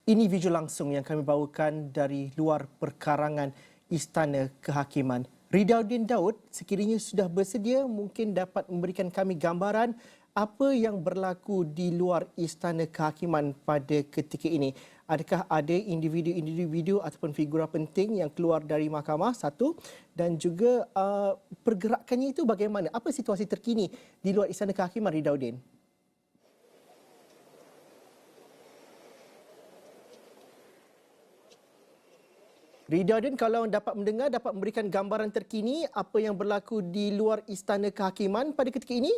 Ini video langsung yang kami bawakan dari luar perkarangan Istana Kehakiman. Ridauddin Daud sekiranya sudah bersedia mungkin dapat memberikan kami gambaran apa yang berlaku di luar Istana Kehakiman pada ketika ini. Adakah ada individu-individu ataupun figura penting yang keluar dari mahkamah, satu, dan juga pergerakannya itu bagaimana? Apa situasi terkini di luar Istana Kehakiman, Ridauddin? Ridauddin, kalau dapat mendengar, dapat memberikan gambaran terkini apa yang berlaku di luar Istana Kehakiman pada ketika ini?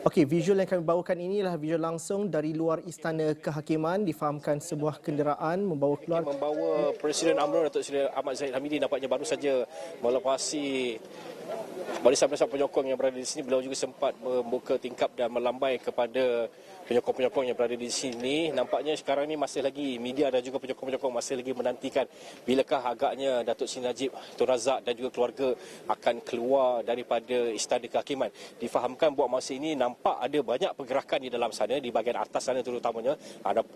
Okey, visual yang kami bawakan ini adalah visual langsung dari luar Istana Kehakiman. Difahamkan sebuah kenderaan membawa keluar Presiden UMNO Datuk Seri Ahmad Zahid Hamidi nampaknya baru saja melepasi barisan-barisan penyokong yang berada di sini. Beliau juga sempat membuka tingkap dan melambai kepada penyokong-penyokong yang berada di sini. Nampaknya sekarang ini masih lagi media dan juga penyokong-penyokong masih lagi menantikan bilakah agaknya Datuk Seri Najib Tun Razak dan juga keluarga akan keluar daripada Istana Kehakiman. Difahamkan buat masa ini nampak ada banyak pergerakan di dalam sana, di bahagian atas sana terutamanya.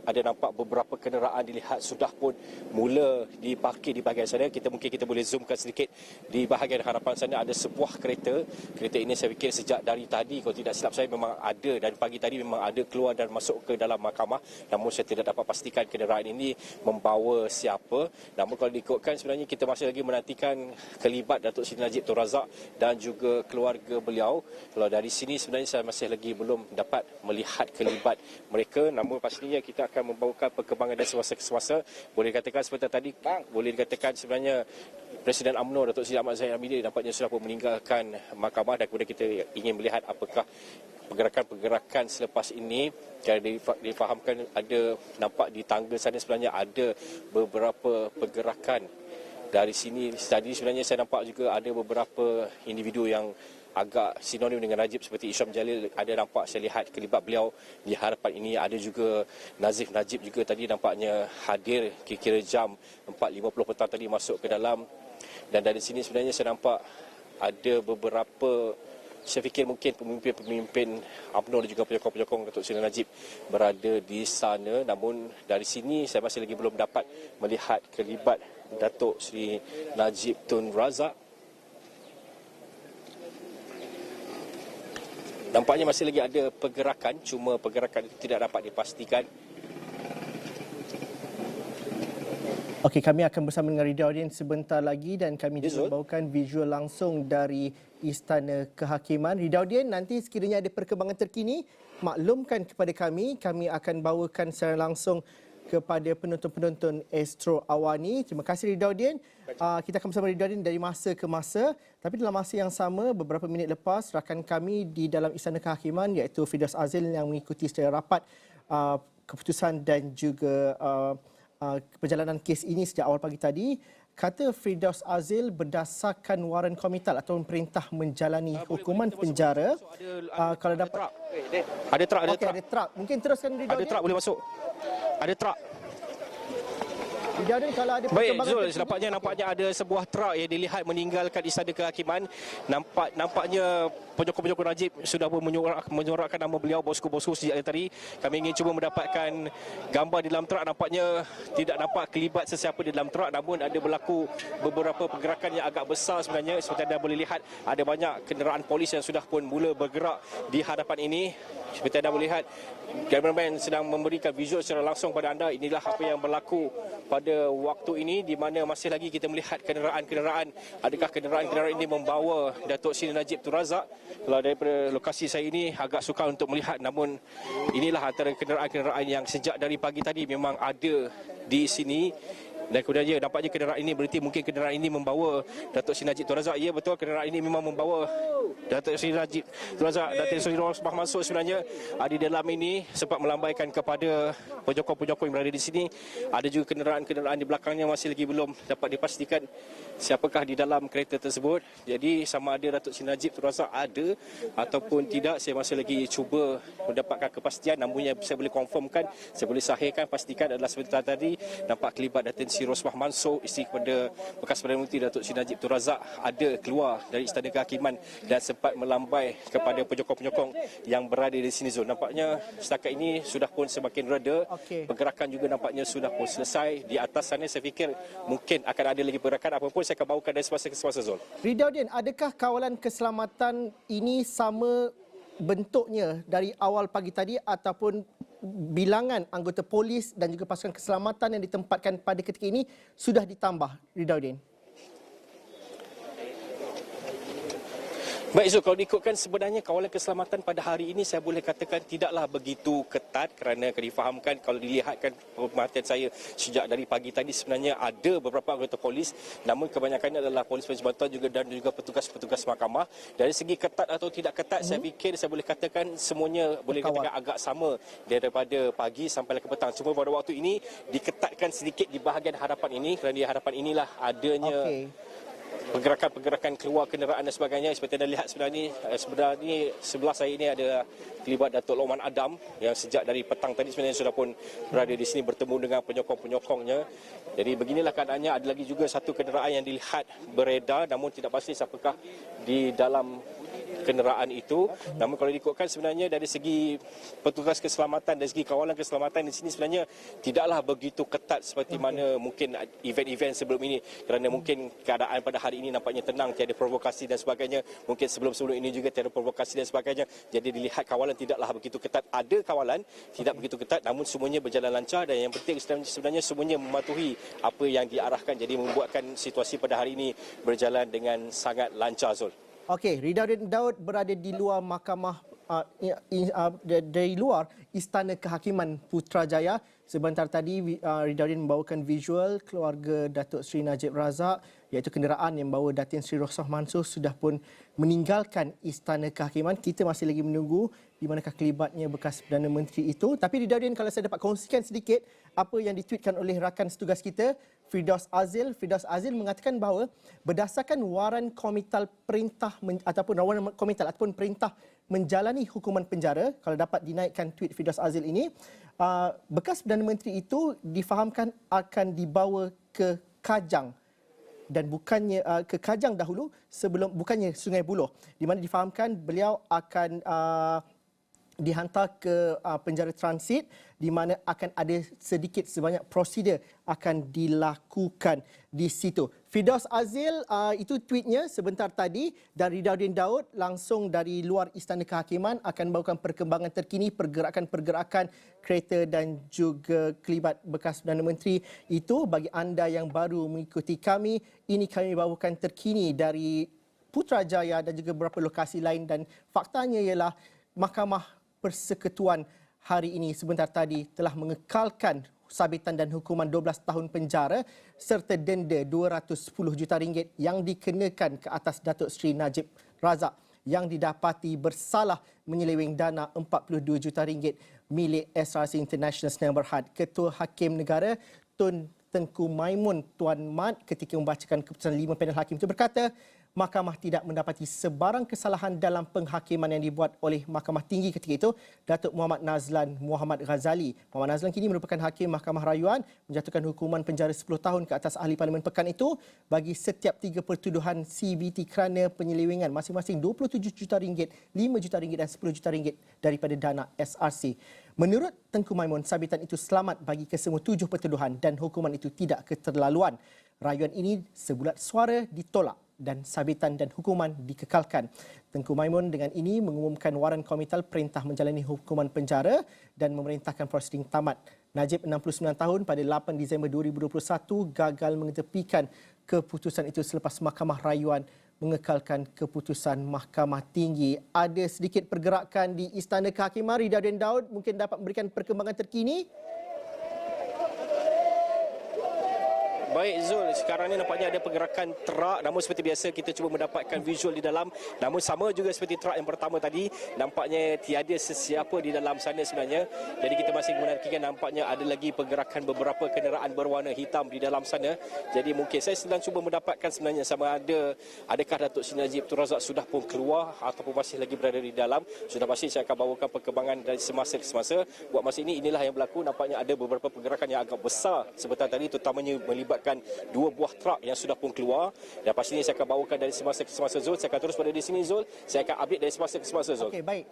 Ada nampak beberapa kenderaan dilihat sudah pun mula diparkir di bahagian sana. Mungkin kita boleh zoomkan sedikit di bahagian hadapan sana ada sebuah kereta. Kereta ini saya fikir sejak dari tadi, kalau tidak silap saya, memang ada, dan pagi tadi memang ada keluar dan masuk ke dalam mahkamah. Namun saya tidak dapat pastikan kenderaan ini membawa siapa. Namun kalau diikutkan, sebenarnya kita masih lagi menantikan kelibat Datuk Seri Najib Tun Razak dan juga keluarga beliau. Kalau dari sini sebenarnya saya masih lagi belum dapat melihat kelibat mereka. Namun pastinya kita akan membawakan perkembangan dari semasa-semasa. Boleh dikatakan seperti tadi, boleh dikatakan sebenarnya Presiden UMNO Datuk Seri Ahmad Zahid Hamidi nampaknya sudah pun meninggalkan mahkamah, dan kemudian kita ingin melihat apakah pergerakan-pergerakan selepas ini. Kerana difahamkan ada, nampak di tangga sana sebenarnya ada beberapa pergerakan. Dari sini tadi sebenarnya saya nampak juga ada beberapa individu yang agak sinonim dengan Najib seperti Isham Jalil. Ada nampak saya lihat kelibat beliau di hadapan ini. Ada juga Nazif Najib juga tadi nampaknya hadir kira-kira jam 4.50 petang tadi masuk ke dalam. Dan dari sini sebenarnya saya nampak ada beberapa, saya fikir mungkin pemimpin-pemimpin UMNO dan juga penyokong-penyokong Datuk Seri Najib berada di sana. Namun dari sini saya masih lagi belum dapat melihat kelibat Datuk Seri Najib Tun Razak. Nampaknya masih lagi ada pergerakan, cuma pergerakan itu tidak dapat dipastikan. Okey, kami akan bersama dengan Ridauddin sebentar lagi dan kami juga membawakan visual langsung dari Istana Kehakiman. Ridauddin, nanti sekiranya ada perkembangan terkini, maklumkan kepada kami. Kami akan bawakan secara langsung kepada penonton-penonton Astro Awani. Terima kasih Ridauddin. Kita akan bersama Ridauddin dari masa ke masa. Tapi dalam masa yang sama, beberapa minit lepas, rakan kami di dalam Istana Kehakiman iaitu Firdaus Azil yang mengikuti secara rapat keputusan dan juga perjalanan kes ini sejak awal pagi tadi, kata Firdaus Azil berdasarkan waran komital atau perintah menjalani hukuman penjara. Kalau dapat ada truk, ada truk. Mungkin teruskan Ridauddin. Ada truk boleh masuk. Ada truk. Ridauddin, kalau ada Baik perkembangan Zul, nampaknya ada sebuah truk yang dilihat meninggalkan Istana Kehakiman. Nampaknya penyokong-penyokong Najib sudah pun menyorakkan nama beliau, bosku-bosku sejak tadi. Kami ingin cuba mendapatkan gambar di dalam truk. Nampaknya tidak nampak kelibat sesiapa di dalam truk, namun ada berlaku beberapa pergerakan yang agak besar sebenarnya. Seperti anda boleh lihat, ada banyak kenderaan polis yang sudah pun mula bergerak di hadapan ini. Seperti anda boleh lihat, cameraman sedang memberikan visual secara langsung pada anda. Inilah apa yang berlaku pada waktu ini, di mana masih lagi kita melihat kenderaan-kenderaan. Adakah kenderaan-kenderaan ini membawa Datuk Seri Najib Tun Razak? Kalau daripada lokasi saya ini agak sukar untuk melihat, namun inilah antara kenderaan-kenderaan yang sejak dari pagi tadi memang ada di sini. Dan kemudian nampaknya kenderaan ini berhenti. Mungkin kenderaan ini membawa Datuk Seri Najib Tun Razak. Ya betul, kenderaan ini memang membawa Datuk Seri Najib Tun Razak. Datuk Seri Rosbah Mansur sebenarnya ada di dalam ini, sempat melambaikan kepada penyokong-penyokong yang berada di sini. Ada juga kenderaan-kenderaan di belakangnya, masih lagi belum dapat dipastikan siapakah di dalam kereta tersebut. Jadi sama ada Datuk Seri Najib Tun Razak ada ataupun tidak, saya masih lagi cuba mendapatkan kepastian. Namun yang saya boleh confirmkan, saya boleh sahihkan, pastikan adalah seperti tadi, nampak kelibat Datuk Sri Rosmah Mansor, isteri kepada bekas Perdana Menteri Datuk Seri Najib Tun Razak, ada keluar dari Istana Kehakiman dan sempat melambai kepada penyokong-penyokong yang berada di sini, Zul. Nampaknya setakat ini sudah pun semakin reda. Pergerakan juga nampaknya sudah pun selesai. Di atas sana saya fikir mungkin akan ada lagi pergerakan, apapun saya akan bawakan dari semasa ke semasa, Zul. Ridauddin, adakah kawalan keselamatan ini sama bentuknya dari awal pagi tadi ataupun bilangan anggota polis dan juga pasukan keselamatan yang ditempatkan pada ketika ini sudah ditambah, Ridauddin? Baik Zul, kalau diikutkan sebenarnya kawalan keselamatan pada hari ini saya boleh katakan tidaklah begitu ketat kerana akan difahamkan kalau dilihatkan pemerhatian saya sejak dari pagi tadi sebenarnya ada beberapa anggota polis, namun kebanyakannya adalah polis bantuan dan juga petugas-petugas mahkamah. Dari segi ketat atau tidak ketat saya fikir saya boleh katakan semuanya boleh dikatakan agak sama daripada pagi sampai ke petang. Cuma pada waktu ini diketatkan sedikit di bahagian hadapan ini kerana di hadapan inilah adanya pergerakan-pergerakan keluar kenderaan dan sebagainya. Seperti anda lihat sebenarnya sebelah saya ini ada kelibat Datuk Lokman Adam yang sejak dari petang tadi sebenarnya sudah pun berada di sini bertemu dengan penyokong-penyokongnya. Jadi beginilah keadaannya. Ada lagi juga satu kenderaan yang dilihat beredar namun tidak pasti siapakah di dalam kenderaan itu. Namun kalau diikutkan sebenarnya dari segi petugas keselamatan, dari segi kawalan keselamatan di sini sebenarnya tidaklah begitu ketat seperti mana mungkin event-event sebelum ini, kerana mungkin keadaan pada hari ini nampaknya tenang, tiada provokasi dan sebagainya. Mungkin sebelum-sebelum ini juga tiada provokasi dan sebagainya. Jadi dilihat kawalan tidaklah begitu ketat. Ada kawalan tidak begitu ketat namun semuanya berjalan lancar dan yang penting sebenarnya semuanya mematuhi apa yang diarahkan. Jadi membuatkan situasi pada hari ini berjalan dengan sangat lancar, Zul. Okey, Ridauddin Daud berada di luar mahkamah dari luar Istana Kehakiman Putrajaya. Sebentar tadi Ridauddin membawakan visual keluarga Datuk Seri Najib Razak, iaitu kenderaan yang membawa Datin Sri Rosmah Mansor sudah pun meninggalkan Istana Kehakiman. Kita masih lagi menunggu di manakah kelibatnya bekas Perdana Menteri itu. Tapi Ridauddin, kalau saya dapat kongsikan sedikit apa yang ditweetkan oleh rakan setugas kita, Firdaus Azil mengatakan bahawa berdasarkan waran komital perintah perintah menjalani hukuman penjara, kalau dapat dinaikkan tweet Firdaus Azil ini, bekas Perdana Menteri itu difahamkan akan dibawa ke Kajang dan bukannya ke Kajang dahulu bukannya Sungai Buloh, di mana difahamkan beliau akan dihantar ke penjara transit di mana akan ada sedikit sebanyak prosedur akan dilakukan di situ. Firdaus Azil itu tweetnya sebentar tadi, dan Ridauddin Daud langsung dari luar Istana Kehakiman akan bawakan perkembangan terkini pergerakan-pergerakan kereta dan juga kelibat bekas Perdana Menteri itu. Bagi anda yang baru mengikuti kami, ini kami bawakan terkini dari Putrajaya dan juga beberapa lokasi lain, dan faktanya ialah Mahkamah Persekutuan hari ini sebentar tadi telah mengekalkan sabitan dan hukuman 12 tahun penjara serta denda RM210 juta yang dikenakan ke atas Datuk Seri Najib Razak yang didapati bersalah menyeleweng dana RM42 juta milik SRC International Sdn Bhd. Ketua Hakim Negara Tun Tengku Maimun Tuan Mat ketika membacakan keputusan 5 panel hakim itu berkata, Mahkamah tidak mendapati sebarang kesalahan dalam penghakiman yang dibuat oleh Mahkamah Tinggi ketika itu, Datuk Muhammad Nazlan Muhammad Ghazali. Muhammad Nazlan kini merupakan Hakim Mahkamah Rayuan, menjatuhkan hukuman penjara 10 tahun ke atas Ahli Parlimen Pekan itu bagi setiap 3 pertuduhan CBT kerana penyelewengan masing-masing RM27 juta, RM5 juta dan RM10 juta daripada dana SRC. Menurut Tengku Maimun, sabitan itu selamat bagi kesemua 7 pertuduhan dan hukuman itu tidak keterlaluan. Rayuan ini sebulat suara ditolak dan sabitan dan hukuman dikekalkan. Tengku Maimun dengan ini mengumumkan waran komital perintah menjalani hukuman penjara dan memerintahkan prosiding tamat. Najib 69 tahun pada 8 Disember 2021 gagal mengetepikan keputusan itu selepas Mahkamah Rayuan mengekalkan keputusan Mahkamah Tinggi. Ada sedikit pergerakan di Istana Kehakiman. Ridauddin Daud mungkin dapat memberikan perkembangan terkini. Baik Zul, sekarang ni nampaknya ada pergerakan truk, namun seperti biasa kita cuba mendapatkan visual di dalam, namun sama juga seperti truk yang pertama tadi, nampaknya tiada sesiapa di dalam sana sebenarnya. Jadi kita masih menantikan, nampaknya ada lagi pergerakan beberapa kenderaan berwarna hitam di dalam sana. Jadi mungkin saya sedang cuba mendapatkan sebenarnya sama adakah Datuk Seri Najib Tun Razak sudah pun keluar ataupun masih lagi berada di dalam. Sudah pasti saya akan bawakan perkembangan dari semasa ke semasa. Buat masa ini inilah yang berlaku, nampaknya ada beberapa pergerakan yang agak besar sebentar tadi, terutamanya melibatkan 2 buah truk yang sudah pun keluar, dan pastinya saya akan bawakan dari semasa ke semasa Zul. Saya akan terus berada di sini Zul, saya akan update dari semasa ke semasa Zul. Okey, baik.